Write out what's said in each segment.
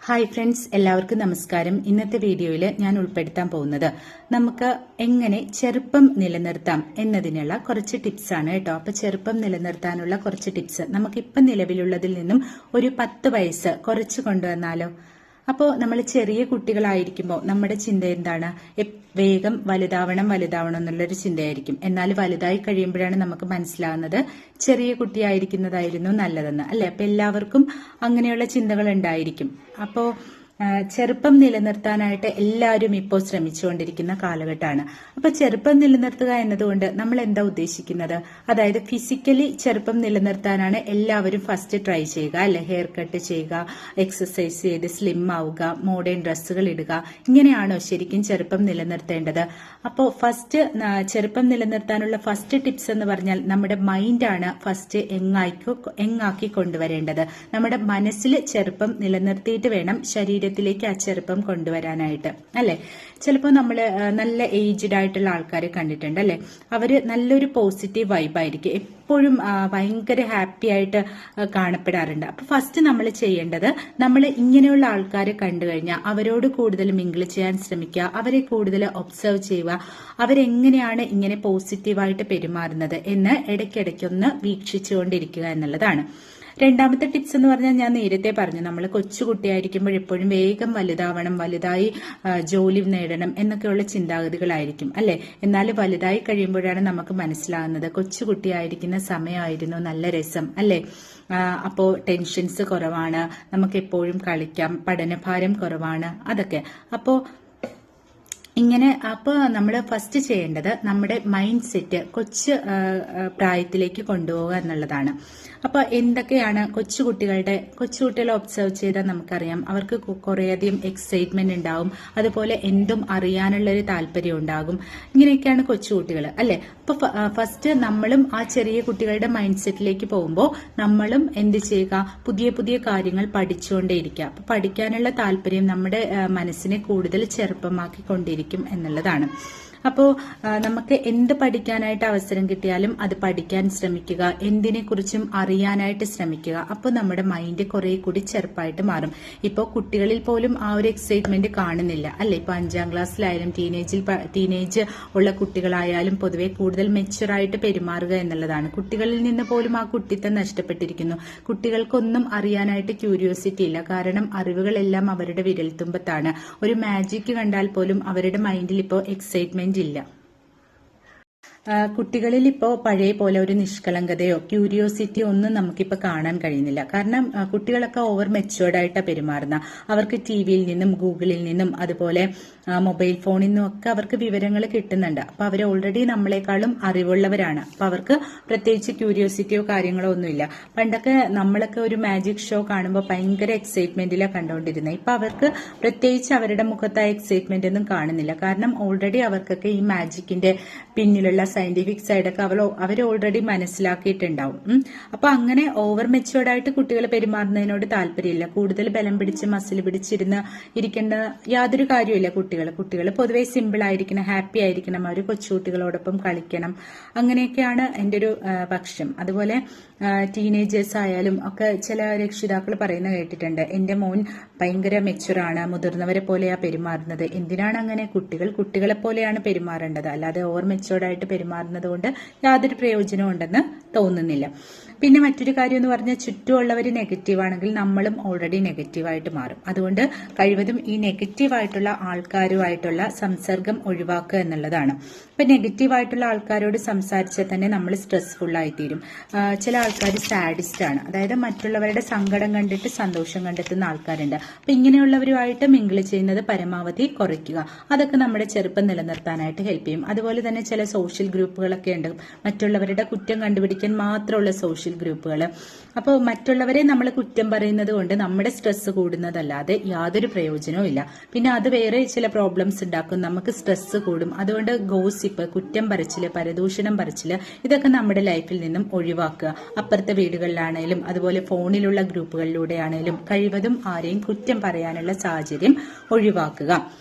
Hi friends, എല്ലാവർക്കും നമസ്കാരം. ഇന്നത്തെ വീഡിയോയിൽ ഞാൻ ഉൾപ്പെടുത്താൻ പോകുന്നത് നമുക്ക് എങ്ങനെ ചെറുപ്പം നിലനിർത്താം എന്നതിനുള്ള കുറച്ച് ടിപ്സ് ആണ് കേട്ടോ. അപ്പൊ ചെറുപ്പം നിലനിർത്താനുള്ള കുറച്ച് ടിപ്സ് നമുക്കിപ്പം നിലവിലുള്ളതിൽ നിന്നും ഒരു 10 വയസ്സ് കുറച്ച് കൊണ്ടുവന്നാലോ? അപ്പോൾ നമ്മൾ ചെറിയ കുട്ടികളായിരിക്കുമ്പോൾ നമ്മുടെ ചിന്ത എന്താണ്? വേഗം വലുതാവണം എന്നുള്ളൊരു ചിന്തയായിരിക്കും. എന്നാൽ വലുതായി കഴിയുമ്പോഴാണ് നമുക്ക് മനസ്സിലാകുന്നത് ചെറിയ കുട്ടിയായിരിക്കുന്നതായിരുന്നു നല്ലതെന്ന്, അല്ലെ? അപ്പൊ എല്ലാവർക്കും അങ്ങനെയുള്ള ചിന്തകൾ ഉണ്ടായിരിക്കും. അപ്പോ ചെറുപ്പം നിലനിർത്താനായിട്ട് എല്ലാവരും ഇപ്പോൾ ശ്രമിച്ചുകൊണ്ടിരിക്കുന്ന കാലഘട്ടമാണ്. അപ്പൊ ചെറുപ്പം നിലനിർത്തുക എന്നതുകൊണ്ട് നമ്മൾ എന്താ ഉദ്ദേശിക്കുന്നത്? അതായത് ഫിസിക്കലി ചെറുപ്പം നിലനിർത്താനാണ് എല്ലാവരും ഫസ്റ്റ് ട്രൈ ചെയ്യുക, അല്ലെ? ഹെയർ കട്ട് ചെയ്യുക, എക്സസൈസ് ചെയ്ത് സ്ലിം ആവുക, മോഡേൺ ഡ്രസ്സുകൾ ഇടുക, ഇങ്ങനെയാണോ ശരിക്കും ചെറുപ്പം നിലനിർത്തേണ്ടത്? അപ്പോൾ ഫസ്റ്റ് ചെറുപ്പം നിലനിർത്താനുള്ള ഫസ്റ്റ് ടിപ്സ് എന്ന് പറഞ്ഞാൽ നമ്മുടെ മൈൻഡാണ് ഫസ്റ്റ് എങ്ങാക്കി കൊണ്ടുവരേണ്ടത്. നമ്മുടെ മനസ്സിൽ ചെറുപ്പം നിലനിർത്തിയിട്ട് വേണം ശരീരത്തിലേക്ക് ആ ചെറുപ്പം കൊണ്ടുവരാനായിട്ട്, അല്ലെ? ചിലപ്പോൾ നമ്മൾ നല്ല ഏജ്ഡ് ആയിട്ടുള്ള ആൾക്കാരെ കണ്ടിട്ടുണ്ട്, അല്ലെ? അവര് നല്ലൊരു പോസിറ്റീവ് വൈബായിരിക്കും, എപ്പോഴും ഭയങ്കര ഹാപ്പി ആയിട്ട് കാണപ്പെടാറുണ്ട്. അപ്പൊ ഫസ്റ്റ് നമ്മൾ ചെയ്യേണ്ടത്, നമ്മൾ ഇങ്ങനെയുള്ള ആൾക്കാരെ കണ്ടു കഴിഞ്ഞാൽ അവരോട് കൂടുതൽ മിങ്കിൾ ചെയ്യാൻ ശ്രമിക്കുക, അവരെ കൂടുതൽ ഒബ്സർവ് ചെയ്യുക, അവരെങ്ങനെയാണ് ഇങ്ങനെ പോസിറ്റീവായിട്ട് പെരുമാറുന്നത് എന്ന് ഇടയ്ക്കിടയ്ക്കൊന്ന് വീക്ഷിച്ചുകൊണ്ടിരിക്കുക എന്നുള്ളതാണ്. രണ്ടാമത്തെ ടിപ്സ് എന്ന് പറഞ്ഞാൽ ഞാൻ നേരത്തെ പറഞ്ഞു, നമ്മൾ കൊച്ചുകുട്ടിയായിരിക്കുമ്പോൾ എപ്പോഴും വേഗം വലുതാവണം, വലുതായി ജോലി നേടണം എന്നൊക്കെയുള്ള ചിന്താഗതികളായിരിക്കും, അല്ലെ? എന്നാൽ വലുതായി കഴിയുമ്പോഴാണ് നമുക്ക് മനസ്സിലാകുന്നത് കൊച്ചുകുട്ടിയായിരിക്കുന്ന സമയമായിരുന്നു നല്ല രസം, അല്ലെ? അപ്പോ ടെൻഷൻസ് കുറവാണ്, നമുക്ക് എപ്പോഴും കളിക്കാം, പഠനഭാരം കുറവാണ്, അതൊക്കെ. അപ്പോൾ നമ്മൾ ഫസ്റ്റ് ചെയ്യേണ്ടത് നമ്മുടെ മൈൻഡ് സെറ്റ് കൊച്ചു പ്രായത്തിലേക്ക് കൊണ്ടുപോകുക എന്നുള്ളതാണ്. അപ്പൊ എന്തൊക്കെയാണ് കൊച്ചുകുട്ടികളെ ഒബ്സർവ് ചെയ്താൽ നമുക്കറിയാം, അവർക്ക് കുറേയധികം എക്സൈറ്റ്മെന്റ് ഉണ്ടാവും, അതുപോലെ എന്തും അറിയാനുള്ള ഒരു താല്പര്യം ഉണ്ടാകും. ഇങ്ങനെയൊക്കെയാണ് കൊച്ചുകുട്ടികൾ, അല്ലെ? അപ്പൊ ഫസ്റ്റ് നമ്മളും ആ ചെറിയ കുട്ടികളുടെ മൈൻഡ് സെറ്റിലേക്ക് പോകുമ്പോൾ നമ്മളും എന്ത് ചെയ്യുക? പുതിയ പുതിയ കാര്യങ്ങൾ പഠിച്ചുകൊണ്ടേയിരിക്കുക. അപ്പൊ പഠിക്കാനുള്ള താല്പര്യം നമ്മുടെ മനസ്സിനെ കൂടുതൽ ചെറുപ്പമാക്കിക്കൊണ്ടിരിക്കും എന്നുള്ളതാണ്. അപ്പോൾ നമുക്ക് എന്ത് പഠിക്കാനായിട്ട് അവസരം കിട്ടിയാലും അത് പഠിക്കാൻ ശ്രമിക്കുക, എന്തിനെ കുറിച്ചും അറിയാനായിട്ട് ശ്രമിക്കുക. അപ്പോൾ നമ്മുടെ മൈൻഡ് കുറെ കൂടി ചെറുപ്പമായിട്ട് മാറും. ഇപ്പോൾ കുട്ടികളിൽ പോലും ആ ഒരു എക്സൈറ്റ്മെന്റ് കാണുന്നില്ല, അല്ലെ? ഇപ്പൊ 5ാം ക്ലാസ്സിലായാലും ടീനേജ് ഉള്ള കുട്ടികളായാലും പൊതുവെ കൂടുതൽ മെച്ചുറായിട്ട് പെരുമാറുക എന്നുള്ളതാണ്. കുട്ടികളിൽ നിന്ന് പോലും ആ കുട്ടിത്തം നഷ്ടപ്പെട്ടിരിക്കുന്നു. കുട്ടികൾക്കൊന്നും അറിയാനായിട്ട് ക്യൂരിയോസിറ്റി ഇല്ല, കാരണം അറിവുകളെല്ലാം അവരുടെ വിരൽത്തുമ്പത്താണ്. ഒരു മാജിക് കണ്ടാൽ പോലും അവരുടെ മൈൻഡിൽ ഇപ്പോൾ എക്സൈറ്റ്മെന്റ് ഇല്ല. കുട്ടികളിൽ ഇപ്പോൾ പഴയ പോലെ ഒരു നിഷ്കളങ്കതയോ ക്യൂരിയോസിറ്റിയോ ഒന്നും നമുക്കിപ്പോൾ കാണാൻ കഴിയുന്നില്ല. കാരണം കുട്ടികളൊക്കെ ഓവർ മെച്ചുവേർഡ് ആയിട്ടാണ് പെരുമാറുന്ന. അവർക്ക് ടിവിയിൽ നിന്നും ഗൂഗിളിൽ നിന്നും അതുപോലെ മൊബൈൽ ഫോണിൽ നിന്നും ഒക്കെ അവർക്ക് വിവരങ്ങൾ കിട്ടുന്നുണ്ട്. അപ്പൊ അവർ ഓൾറെഡി നമ്മളെക്കാളും അറിവുള്ളവരാണ്. അപ്പൊ അവർക്ക് പ്രത്യേകിച്ച് ക്യൂരിയോസിറ്റിയോ കാര്യങ്ങളോ ഒന്നുമില്ല. പണ്ടൊക്കെ നമ്മളൊക്കെ ഒരു മാജിക് ഷോ കാണുമ്പോൾ ഭയങ്കര എക്സൈറ്റ്മെന്റിലാണ് കണ്ടുകൊണ്ടിരുന്നത്. ഇപ്പൊ അവർക്ക് പ്രത്യേകിച്ച് അവരുടെ മുഖത്തായ എക്സൈറ്റ്മെന്റ് ഒന്നും കാണുന്നില്ല. കാരണം ഓൾറെഡി അവർക്കൊക്കെ ഈ മാജിക്കിന്റെ പിന്നിലുള്ള സയന്റിഫിക് സൈഡൊക്കെ അവർ ഓൾറെഡി മനസ്സിലാക്കിയിട്ടുണ്ടാവും. അപ്പൊ അങ്ങനെ ഓവർ മെച്ചുവേർഡ് ആയിട്ട് കുട്ടികൾ പെരുമാറുന്നതിനോട് താല്പര്യമില്ല. കൂടുതൽ ബലം പിടിച്ച് മസിൽ ഇരിക്കേണ്ട യാതൊരു കാര്യമില്ല. കുട്ടികൾ പൊതുവെ സിമ്പിൾ ആയിരിക്കണം, ഹാപ്പി ആയിരിക്കണം, അവർ കൊച്ചുകുട്ടികളോടൊപ്പം കളിക്കണം. അങ്ങനെയൊക്കെയാണ് എൻ്റെ ഒരു പക്ഷം. അതുപോലെ ടീനേജേഴ്സ് ആയാലും ഒക്കെ ചില രക്ഷിതാക്കൾ പറയുന്ന കേട്ടിട്ടുണ്ട്, എന്റെ മോൻ ഭയങ്കര മെച്ചുറാണ്, മുതിർന്നവരെ പോലെയാ പെരുമാറുന്നത്. എന്തിനാണ് അങ്ങനെ? കുട്ടികളെ പോലെയാണ് പെരുമാറേണ്ടത്, അല്ലാതെ ഓവർ മെച്ചുവേർഡ് ആയിട്ട് പെരുമാറുന്നത് കൊണ്ട് യാതൊരു പ്രയോജനവും ഉണ്ടെന്ന് തോന്നുന്നില്ല. പിന്നെ മറ്റൊരു കാര്യം എന്ന് പറഞ്ഞാൽ, ചുറ്റുമുള്ളവർ നെഗറ്റീവ് ആണെങ്കിൽ നമ്മളും ഓൾറെഡി നെഗറ്റീവായിട്ട് മാറും. അതുകൊണ്ട് കഴിവതും ഈ നെഗറ്റീവായിട്ടുള്ള ആൾക്കാരുമായിട്ടുള്ള സംസർഗം ഒഴിവാക്കുക എന്നുള്ളതാണ്. ഇപ്പൊ നെഗറ്റീവായിട്ടുള്ള ആൾക്കാരോട് സംസാരിച്ചാൽ തന്നെ നമ്മൾ സ്ട്രെസ്ഫുൾ ആയിത്തീരും. ചില ആൾക്കാർ സാഡിസ്റ്റ് ആണ്, അതായത് മറ്റുള്ളവരുടെ സങ്കടം കണ്ടിട്ട് സന്തോഷം കണ്ടെത്തുന്ന ആൾക്കാരുണ്ട്. അപ്പൊ ഇങ്ങനെയുള്ളവരുമായിട്ട് മിങ്കിൾ ചെയ്യുന്നത് പരമാവധി കുറയ്ക്കുക. അതൊക്കെ നമ്മുടെ ചെറുപ്പം നിലനിർത്താനായിട്ട് ഹെൽപ്പ് ചെയ്യും. അതുപോലെ തന്നെ ചില സോഷ്യൽ ഗ്രൂപ്പുകളൊക്കെ ഉണ്ട്, മറ്റുള്ളവരുടെ കുറ്റം കണ്ടുപിടിക്കാൻ മാത്രമുള്ള സോഷ്യൽ ഗ്രൂപ്പുകൾ. അപ്പോൾ മറ്റുള്ളവരെ നമ്മൾ കുറ്റം പറയുന്നത് കൊണ്ട് നമ്മുടെ സ്ട്രെസ് കൂടുന്നതല്ലാതെ യാതൊരു പ്രയോജനവും ഇല്ല. പിന്നെ അത് വേറെ ചില പ്രോബ്ലംസ് ഉണ്ടാക്കും, നമുക്ക് സ്ട്രെസ് കൂടും. അതുകൊണ്ട് ഗോസിപ്പ്, കുറ്റം പറച്ചില്, പരദൂഷണം പറച്ചില്, ഇതൊക്കെ നമ്മുടെ ലൈഫിൽ നിന്നും ഒഴിവാക്കുക. അപ്പുറത്തെ വീടുകളിലാണേലും അതുപോലെ ഫോണിലുള്ള ഗ്രൂപ്പുകളിലൂടെ ആണേലും കഴിവതും ആരെയും കുറ്റം പറയാനുള്ള സാഹചര്യം ഒഴിവാക്കുക.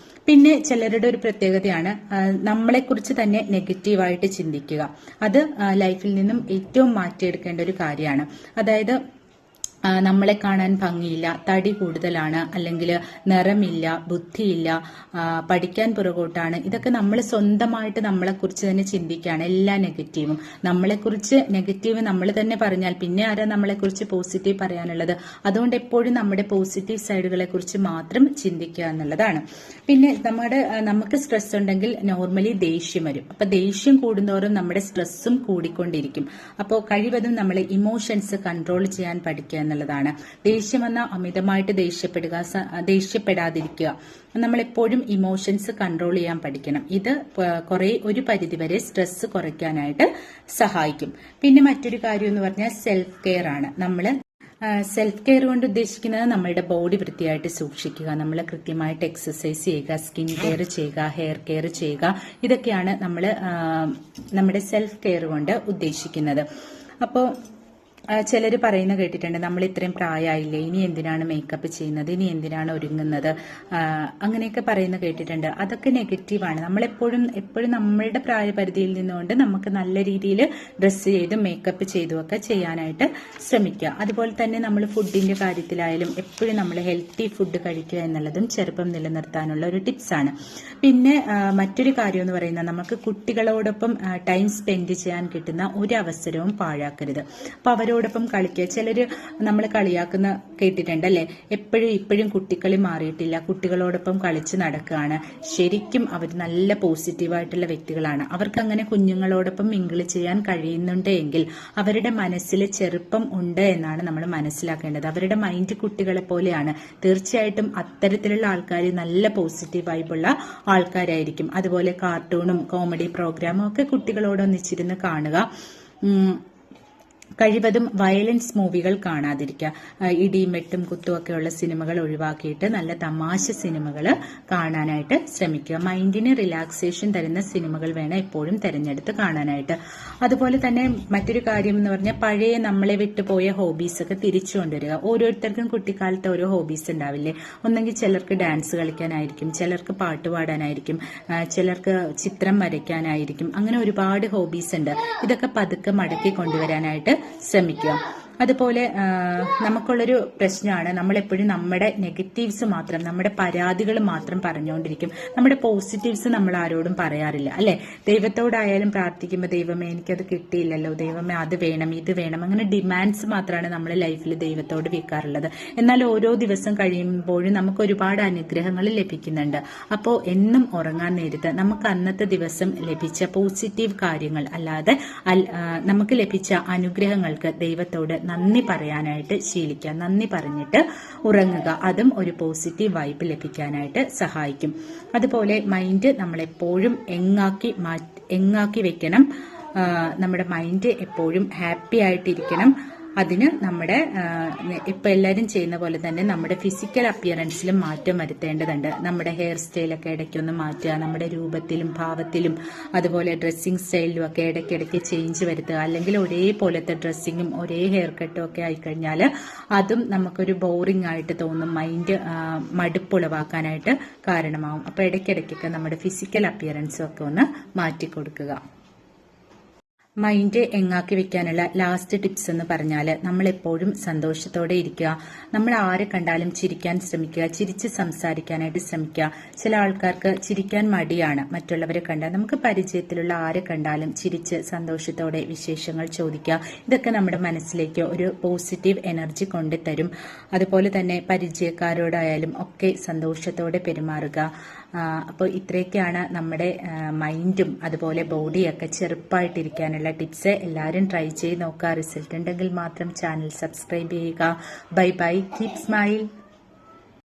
പിന്നെ ചിലരുടെ ഒരു പ്രത്യേകതയാണ് നമ്മളെക്കുറിച്ച് തന്നെ നെഗറ്റീവായിട്ട് ചിന്തിക്കുക. അത് ലൈഫിൽ നിന്നും ഏറ്റവും മാറ്റിയെടുക്കേണ്ട ഒരു കാര്യമാണ്. അതായത് നമ്മളെ കാണാൻ ഭംഗിയില്ല, തടി കൂടുതലാണ്, അല്ലെങ്കിൽ നിറമില്ല, ബുദ്ധിയില്ല, പഠിക്കാൻ പുറകോട്ടാണ്, ഇതൊക്കെ നമ്മൾ സ്വന്തമായിട്ട് നമ്മളെക്കുറിച്ച് തന്നെ ചിന്തിക്കുകയാണ്. എല്ലാ നെഗറ്റീവും നമ്മളെക്കുറിച്ച് നെഗറ്റീവ് നമ്മൾ തന്നെ പറഞ്ഞാൽ പിന്നെ ആരാ നമ്മളെക്കുറിച്ച് പോസിറ്റീവ് പറയാനുള്ളത്? അതുകൊണ്ട് എപ്പോഴും നമ്മുടെ പോസിറ്റീവ് സൈഡുകളെ കുറിച്ച് മാത്രം ചിന്തിക്കുക എന്നുള്ളതാണ്. പിന്നെ നമുക്ക് സ്ട്രെസ് ഉണ്ടെങ്കിൽ നോർമലി ദേഷ്യം വരും. അപ്പൊ ദേഷ്യം കൂടുന്തോറും നമ്മുടെ സ്ട്രെസ്സും കൂടിക്കൊണ്ടിരിക്കും. അപ്പോൾ കഴിവതും നമ്മൾ ഇമോഷൻസ് കൺട്രോൾ ചെയ്യാൻ പഠിക്കുക എന്നുള്ളതാണ്. ദേഷ്യം വന്നാൽ അമിതമായിട്ട് ദേഷ്യപ്പെടാതിരിക്കുക. നമ്മളെപ്പോഴും ഇമോഷൻസ് കൺട്രോൾ ചെയ്യാൻ പഠിക്കണം. ഇത് ഒരു പരിധിവരെ സ്ട്രെസ് കുറയ്ക്കാനായിട്ട് സഹായിക്കും. പിന്നെ മറ്റൊരു കാര്യം എന്ന് പറഞ്ഞാൽ സെൽഫ് കെയർ ആണ്. സെൽഫ് കെയർ കൊണ്ട് ഉദ്ദേശിക്കുന്നത് നമ്മളുടെ ബോഡി വൃത്തിയായിട്ട് സൂക്ഷിക്കുക, നമ്മൾ കൃത്യമായിട്ട് എക്സസൈസ് ചെയ്യുക, സ്കിൻ കെയർ ചെയ്യുക, ഹെയർ കെയർ ചെയ്യുക. ഇതൊക്കെയാണ് നമ്മൾ നമ്മുടെ സെൽഫ് കെയർ കൊണ്ട് ഉദ്ദേശിക്കുന്നത്. അപ്പോൾ ചിലർ പറയുന്ന കേട്ടിട്ടുണ്ട്, നമ്മൾ ഇത്രയും പ്രായമായില്ലേ, ഇനി എന്തിനാണ് മേക്കപ്പ് ചെയ്യുന്നത്, ഇനി എന്തിനാണ് ഒരുങ്ങുന്നത്, അങ്ങനെയൊക്കെ പറയുന്ന കേട്ടിട്ടുണ്ട്. അതൊക്കെ നെഗറ്റീവാണ്. എപ്പോഴും നമ്മളുടെ പ്രായപരിധിയിൽ നിന്നുകൊണ്ട് നമുക്ക് നല്ല രീതിയിൽ ഡ്രസ്സ് ചെയ്തും മേക്കപ്പ് ചെയ്തും ഒക്കെ ചെയ്യാനായിട്ട് ശ്രമിക്കുക. അതുപോലെ തന്നെ നമ്മൾ ഫുഡിന്റെ കാര്യത്തിലായാലും എപ്പോഴും നമ്മൾ ഹെൽത്തി ഫുഡ് കഴിക്കുക എന്നുള്ളതും ചെറുപ്പം നിലനിർത്താനുള്ള ഒരു ടിപ്സാണ്. പിന്നെ മറ്റൊരു കാര്യം എന്ന് പറയുന്നത്, നമുക്ക് കുട്ടികളോടൊപ്പം ടൈം സ്പെൻഡ് ചെയ്യാൻ കിട്ടുന്ന ഒരു അവസരവും പാഴാക്കരുത്. അപ്പൊ അവരോടൊപ്പം കളിക്കുക. ചിലര് നമ്മൾ കളിയാക്കുന്ന കേട്ടിട്ടുണ്ട് അല്ലെ, ഇപ്പോഴും കുട്ടിക്കളി മാറിയിട്ടില്ല, കുട്ടികളോടൊപ്പം കളിച്ച് നടക്കുകയാണ്. ശരിക്കും അവർ നല്ല പോസിറ്റീവായിട്ടുള്ള വ്യക്തികളാണ്. അവർക്ക് അങ്ങനെ കുഞ്ഞുങ്ങളോടൊപ്പം മിങ്കിൾ ചെയ്യാൻ കഴിയുന്നുണ്ട് എങ്കിൽ അവരുടെ മനസ്സിൽ ചെറുപ്പം ഉണ്ട് എന്നാണ് നമ്മൾ മനസ്സിലാക്കേണ്ടത്. അവരുടെ മൈൻഡ് കുട്ടികളെ പോലെയാണ്. തീർച്ചയായിട്ടും അത്തരത്തിലുള്ള ആൾക്കാർ നല്ല പോസിറ്റീവ് വൈബുള്ള ആൾക്കാരായിരിക്കും. അതുപോലെ കാർട്ടൂണും കോമഡി പ്രോഗ്രാമും ഒക്കെ കുട്ടികളോടൊന്നിച്ചിരുന്ന് കാണുക. കഴിവതും വയലൻസ് മൂവികൾ കാണാതിരിക്കുക. ഇടിയും വെട്ടും കുത്തുമൊക്കെയുള്ള സിനിമകൾ ഒഴിവാക്കിയിട്ട് നല്ല തമാശ സിനിമകൾ കാണാനായിട്ട് ശ്രമിക്കുക. മൈൻഡിന് റിലാക്സേഷൻ തരുന്ന സിനിമകൾ വേണം എപ്പോഴും തിരഞ്ഞെടുത്ത് കാണാനായിട്ട്. അതുപോലെ തന്നെ മറ്റൊരു കാര്യം എന്ന് പറഞ്ഞാൽ, പഴയ നമ്മളെ വിട്ടുപോയ ഹോബീസ് ഒക്കെ തിരിച്ചു കൊണ്ടുവരിക. ഓരോരുത്തർക്കും കുട്ടിക്കാലത്ത് ഓരോ ഹോബീസ് ഉണ്ടാവില്ലേ. ഒന്നെങ്കിൽ ചിലർക്ക് ഡാൻസ് കളിക്കാനായിരിക്കും, ചിലർക്ക് പാട്ട് പാടാനായിരിക്കും, ചിലർക്ക് ചിത്രം വരയ്ക്കാനായിരിക്കും. അങ്ങനെ ഒരുപാട് ഹോബീസ് ഉണ്ട്. ഇതൊക്കെ പതുക്കെ മടക്കി കൊണ്ടുവരാനായിട്ട് ശ്രമിക്കുക. അതുപോലെ നമുക്കുള്ളൊരു പ്രശ്നമാണ്, നമ്മളെപ്പോഴും നമ്മുടെ നെഗറ്റീവ്സ് മാത്രം, നമ്മുടെ പരാതികൾ മാത്രം പറഞ്ഞുകൊണ്ടിരിക്കും. നമ്മുടെ പോസിറ്റീവ്സ് നമ്മൾ ആരോടും പറയാറില്ല അല്ലെ. ദൈവത്തോടായാലും പ്രാർത്ഥിക്കുമ്പോൾ, ദൈവമേ എനിക്കത് കിട്ടിയില്ലല്ലോ, ദൈവമേ അത് വേണം ഇത് വേണം, അങ്ങനെ ഡിമാൻഡ്സ് മാത്രമാണ് നമ്മൾ ലൈഫിൽ ദൈവത്തോട് വെക്കാറുള്ളത്. എന്നാൽ ഓരോ ദിവസം കഴിയുമ്പോഴും നമുക്ക് ഒരുപാട് അനുഗ്രഹങ്ങൾ ലഭിക്കുന്നുണ്ട്. അപ്പോൾ എന്നും ഉറങ്ങാൻ നേരത്ത് നമുക്ക് അന്നത്തെ ദിവസം ലഭിച്ച പോസിറ്റീവ് കാര്യങ്ങൾ അല്ലാതെ നമുക്ക് ലഭിച്ച അനുഗ്രഹങ്ങൾക്ക് ദൈവത്തോട് നന്ദി പറയാനായിട്ട് ശീലിക്കുക. നന്ദി പറഞ്ഞിട്ട് ഉറങ്ങുക. അതും ഒരു പോസിറ്റീവ് വൈബ് ലഭിക്കാനായിട്ട് സഹായിക്കും. അതുപോലെ മൈൻഡ് നമ്മളെപ്പോഴും എങ്ങാക്കി വെക്കണം. നമ്മുടെ മൈൻഡ് എപ്പോഴും ഹാപ്പി ആയിട്ടിരിക്കണം. അതിന് നമ്മുടെ ഇപ്പൊ എല്ലാവരും ചെയ്യുന്ന പോലെ തന്നെ നമ്മുടെ ഫിസിക്കൽ അപ്പിയറൻസിലും മാറ്റം വരുത്തേണ്ടതുണ്ട്. നമ്മുടെ ഹെയർ സ്റ്റൈലൊക്കെ ഇടയ്ക്കൊന്ന് മാറ്റുക. നമ്മുടെ രൂപത്തിലും ഭാവത്തിലും അതുപോലെ ഡ്രസ്സിങ് സ്റ്റൈലിലും ഒക്കെ ഇടയ്ക്കിടയ്ക്ക് ചേഞ്ച് വരുത്തുക. അല്ലെങ്കിൽ ഒരേപോലത്തെ ഡ്രസ്സിങ്ങും ഒരേ ഹെയർ കട്ടും ഒക്കെ ആയിക്കഴിഞ്ഞാൽ അതും നമുക്കൊരു ബോറിംഗ് ആയിട്ട് തോന്നും. മൈൻഡ് മടുപ്പുളവാക്കാനായിട്ട് കാരണമാവും. അപ്പൊ ഇടയ്ക്കിടയ്ക്കൊക്കെ നമ്മുടെ ഫിസിക്കൽ അപ്പിയറൻസും ഒക്കെ ഒന്ന് മാറ്റിക്കൊടുക്കുക. മൈൻഡ് എങ്ങാക്കി വെക്കാനുള്ള ലാസ്റ്റ് ടിപ്സ് എന്ന് പറഞ്ഞാൽ, നമ്മളെപ്പോഴും സന്തോഷത്തോടെ ഇരിക്കുക. നമ്മൾ ആരെ കണ്ടാലും ചിരിക്കാൻ ശ്രമിക്കുക, ചിരിച്ച് സംസാരിക്കാനായിട്ട് ശ്രമിക്കുക. ചില ആൾക്കാർക്ക് ചിരിക്കാൻ മടിയാണ്. മറ്റുള്ളവരെ കണ്ടാൽ നമുക്ക് പരിചയത്തിലുള്ള ആരെ കണ്ടാലും ചിരിച്ച് സന്തോഷത്തോടെ വിശേഷങ്ങൾ ചോദിക്കുക. ഇതൊക്കെ നമ്മുടെ മനസ്സിലേക്ക് ഒരു പോസിറ്റീവ് എനർജി കൊണ്ടുതരും. അതുപോലെ തന്നെ പരിചയക്കാരോടായാലും ഒക്കെ സന്തോഷത്തോടെ പെരുമാറുക. അപ്പോൾ ഇത്രയൊക്കെയാണ് നമ്മുടെ മൈൻഡും അതുപോലെ ബോഡിയൊക്കെ ചെറുപ്പമായിട്ടിരിക്കാനുള്ള ടിപ്സ്. എല്ലാവരും ട്രൈ ചെയ്ത് നോക്കുക. റിസൾട്ട് ഉണ്ടെങ്കിൽ മാത്രം ചാനൽ സബ്സ്ക്രൈബ് ചെയ്യുക. Bye bye, keep smile.